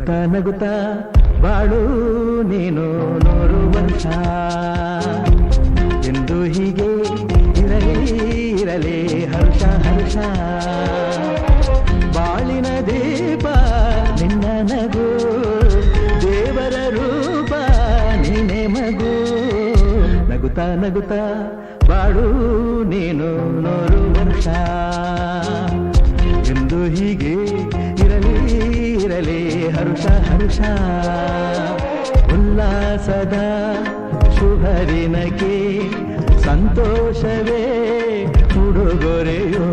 ನಗುತ್ತಾ ನಗುತ್ತಾ ಬಾಳು ನೀನು 100 ವರ್ಷ ಎಂದು ಹೀಗೆ ಇರಲಿ ಇರಲಿ ಹರ್ಷ ಹರ್ಷ ಬಾಳಿನ ದೀಪ ನಿನ್ನ ನಗು ದೇವರ ರೂಪ ನೀನೆ ಮಗು ನಗುತ್ತಾ ನಗುತ್ತಾ ಬಾಳು ನೀನು 100 ವರ್ಷ ಎಂದು ಹೀಗೆ ಇರಲಿ ಇರಲಿ ಹರ್ಷ ಹರ್ಷ ಉಲ್ಲಾಸದ ಶುಭದಿನಕ್ಕೆ ಸಂತೋಷವೇ ಉಡುಗೊರೆಯೋ